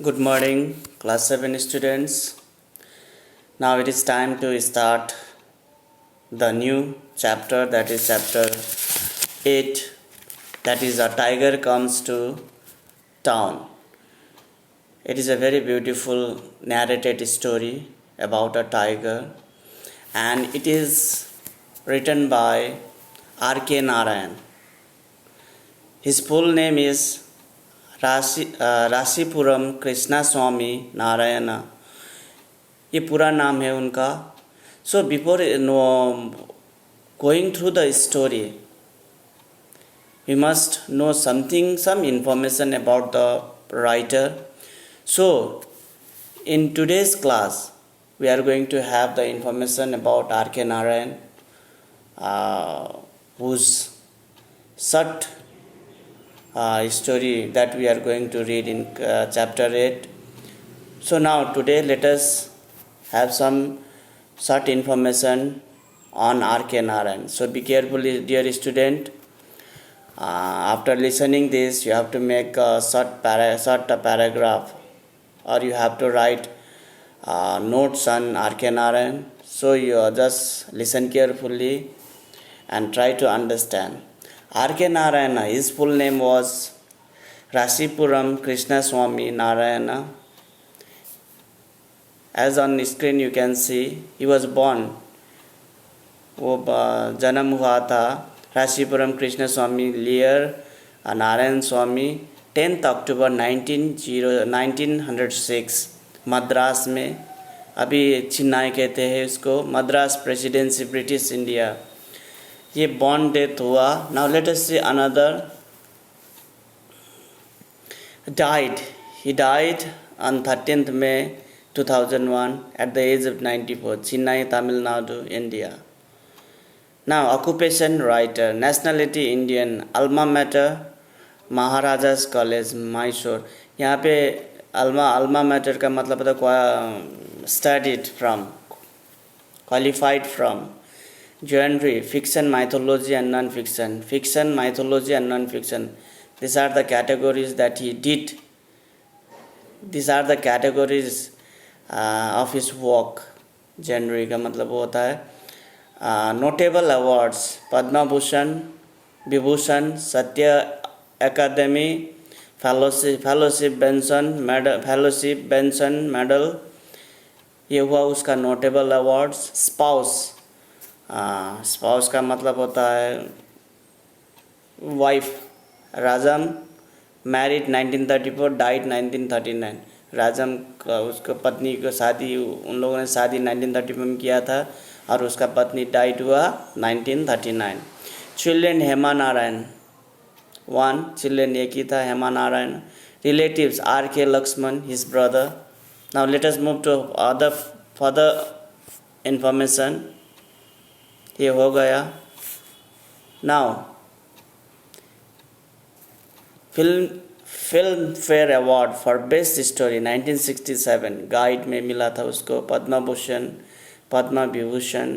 Good morning, class 7 students. Now it is time to start the new chapter, that is chapter 8, that is A Tiger Comes to Town. It is a very beautiful narrated story about a tiger, and it is written by R.K. Narayan. His full name is Rasipuram Krishna Swami Narayan, ये पूरा नाम है उनका. So before going through the story we must know something, some information about the writer. So in today's class we are going to have the information about R.K. Narayan, whose short story that we are going to read in chapter 8. So now today let us have some short information on R.K. Narayan. So be careful, dear student. After listening this, you have to make a short paragraph, or you have to write notes on R.K. Narayan. So you just listen carefully and try to understand. R.K. Narayana, his full name was Rashipuram Krishna Swami Narayana. As on screen you can see, he was born, वो जन्म हुआ था राशिपुरम कृष्ण स्वामी लियर नारायण स्वामी 10 अक्टूबर 1906 मद्रास में. अभी चेन्नई कहते हैं इसको, Madras presidency British India. ये बॉर्न डेथ हुआ. Now let us see another. died he died on 13th May 2001 at the age of 94, Chennai, Tamil Nadu, India. Now occupation writer, nationality Indian, alma mater Maharajas college Mysore. यहाँ पे alma mater का मतलब होता है studied from, qualified from. genre fiction, mythology and non-fiction. Fiction, mythology and non-fiction, these are the categories that he did. These are the categories of his work. genre का मतलब वो होता है notable awards, पद्म भूषण, विभूषण, सत्य अकादमी फेलोशिप बेंसन मेडल. ये हुआ उसका notable awards. Spouse का मतलब होता है वाइफ. राजम मैरिड 1934, डाइड 1939. राजम का उसको पत्नी को शादी, उन लोगों ने शादी 1934 में किया था और उसका पत्नी डाइड हुआ 1939. चिल्ड्रेन हेमा नारायण, 1 चिल्ड्रेन एक ही था, Hema Narayan. Relatives R.K. Laxman, his brother. Now let us move to other further information. ये हो गया. Now Filmfare award for best story 1967 Guide में मिला था उसको. Padma Bhushan, Padma Vibhushan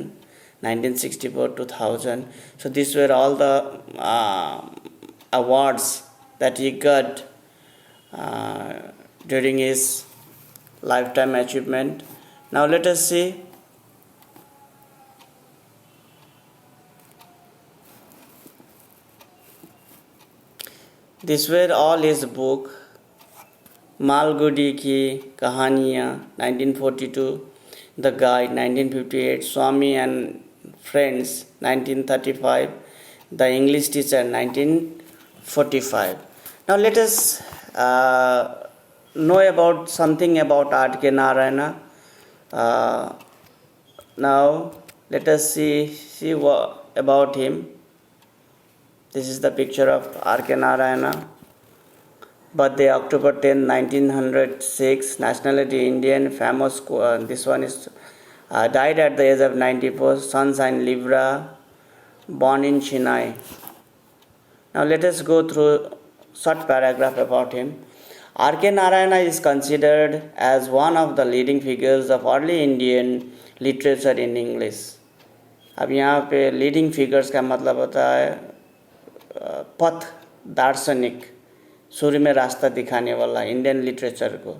1964, 2000. So these were all the awards that he got during his lifetime achievement. Now let us see. These were all his book. Malgudi की कहानियाँ 1942, the guide 1958, Swami and friends 1935, the English teacher 1945. Now let us know about something about R.K. Narayana. Now let us see about him. This is the picture of R.K. Narayana. Birthday October 10, 1906. Nationality Indian. Famous. This one is died at the age of 94. Sun sign Libra. Born in Chennai. Now let us go through short paragraph about him. R.K. Narayana is considered as one of the leading figures of early Indian literature in English. अब यहाँ पे leading figures का मतलब होता है पथ दार्शनिक शुरू में रास्ता दिखाने वाला इंडियन लिटरेचर को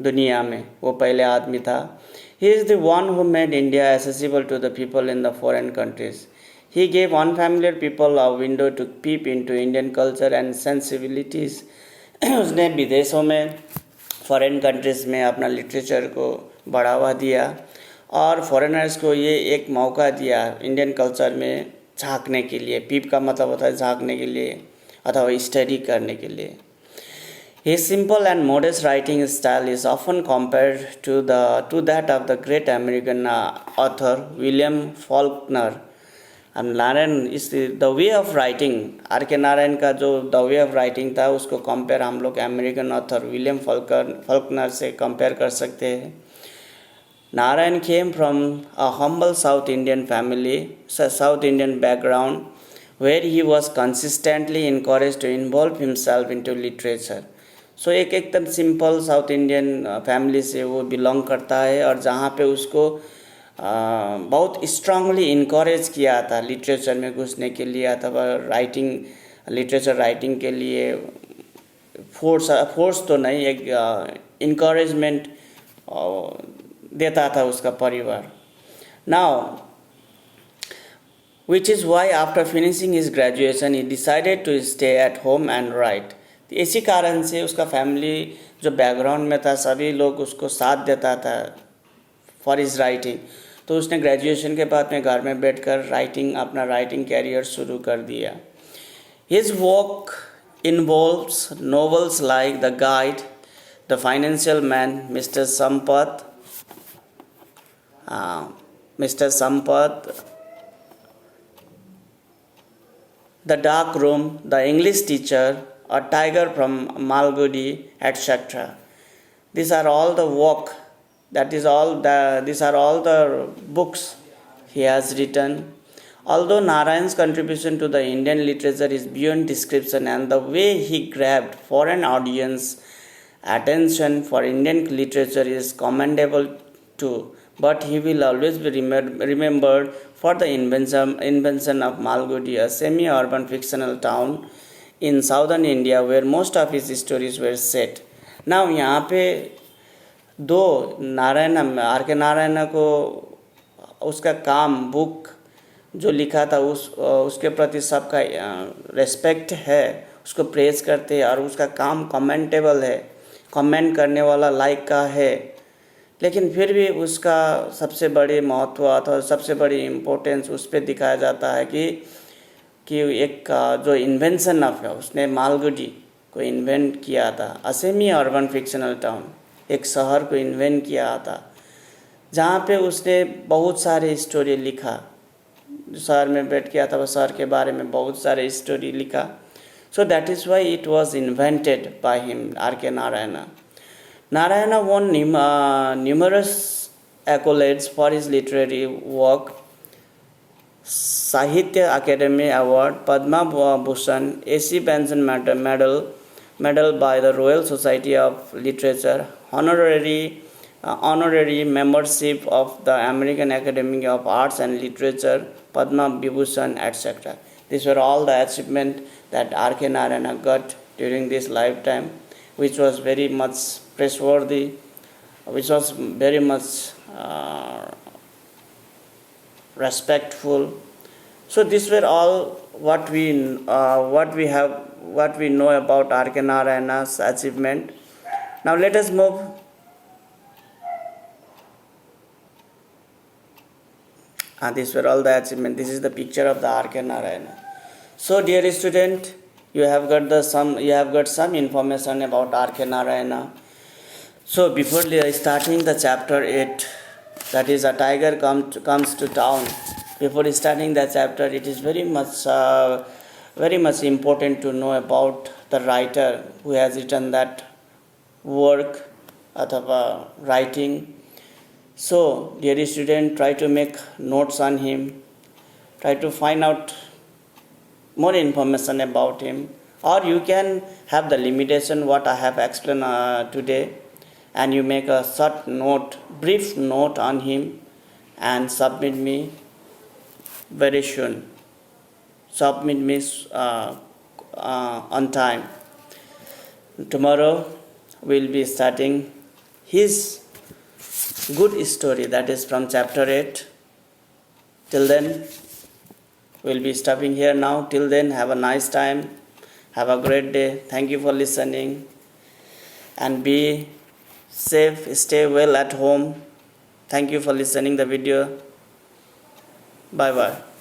दुनिया में, वो पहले आदमी था. He is the one who made India accessible to the people in the foreign countries. He gave unfamiliar people a window to peep into Indian culture and sensibilities. उसने विदेशों में, फॉरेन कंट्रीज़ में अपना लिटरेचर को बढ़ावा दिया और foreigners को ये एक मौका दिया इंडियन कल्चर में झांकने के लिए. पीप का मतलब होता है झांकने के लिए अथवा स्टडी करने के लिए. His simple and modest writing style is often compared to that of the great American author William Faulkner. And Narayan is the way of writing, R K Narayan का जो द वे ऑफ राइटिंग था उसको compare हम लोग American author William Faulkner से compare कर सकते हैं. Narayan came from a humble South Indian family, South Indian background, where he was consistently encouraged to involve himself into literature. सो एक एकदम सिंपल साउथ इंडियन फैमिली से वो बिलोंग करता है और जहाँ पे उसको बहुत स्ट्रांगली इनकरेज किया था लिटरेचर में घुसने के लिए अथवा लिटरेचर राइटिंग के लिए. फोर्स तो नहीं, एक इनकरेजमेंट देता था उसका परिवार. Now which is why after finishing his graduation he decided to stay at home and write. इसी कारण से उसका फैमिली जो बैकग्राउंड में था सभी लोग उसको साथ देता था फॉर हिज राइटिंग. तो उसने ग्रेजुएशन के बाद में घर में बैठकर अपना राइटिंग कैरियर शुरू कर दिया. His work involves novels like the guide, the financial man, mister Sampath, the dark room, the English teacher, a tiger from Malgudi, etc. These are all the work. These are all the books he has written. Although Narayan's contribution to the Indian literature is beyond description, and the way he grabbed foreign audience attention for Indian literature is commendable too, but he will always be remembered for the invention of Malgudi, a semi-urban fictional town in southern India where most of his stories were set. Now यहाँ पे दो Narayan, are K Narayan को उसका काम book जो लिखा था उसके प्रति सबका रेस्पेक्ट है, उसको प्रेज करते हैं और उसका काम कमेंटेबल है, कमेंट करने वाला लाइक का है. लेकिन फिर भी उसका सबसे बड़ी महत्व अथवा सबसे बड़ी इम्पोर्टेंस उस पर दिखाया जाता है कि एक जो इन्वेंशन ऑफ है उसने मालगुडी को इन्वेंट किया था. असेमी अर्बन फिक्शनल टाउन, एक शहर को इन्वेंट किया था जहाँ पे उसने बहुत सारे स्टोरी लिखा. शहर में बैठ किया था, वह शहर के बारे में बहुत सारे स्टोरी लिखा. So that is why it was invented by him, R K Narayan. Narayan won numerous accolades for his literary work. Sahitya Akademi award, Padma Bhushan, AC Benson medal by the Royal Society of Literature, honorary membership of the American Academy of Arts and Literature, Padma Vibhushan, etc. These were all the achievements that R.K. Narayana got during this lifetime, which was very much praiseworthy, which was very much respectful. So these were all what we know about R.K. Narayana's achievement. Now let us move. These were all the achievements. This is the picture of the R.K. Narayana. So dear student, you have got some information about R.K. Narayana. So before starting the chapter 8, that is a tiger comes to town. Before starting that chapter, it is very much important to know about the writer who has written that work अथवा writing. So, dear student, try to make notes on him. Try to find out more information about him. Or you can have the limitation what I have explained today, and you make a short note, brief note on him, and submit me very soon. Submit me on time. Tomorrow we'll be starting his good story, that is from chapter 8. Till then, we'll be stopping here now. Till then, have a nice time. Have a great day. Thank you for listening. And be safe. Stay well at home. Thank you for listening the video. Bye bye.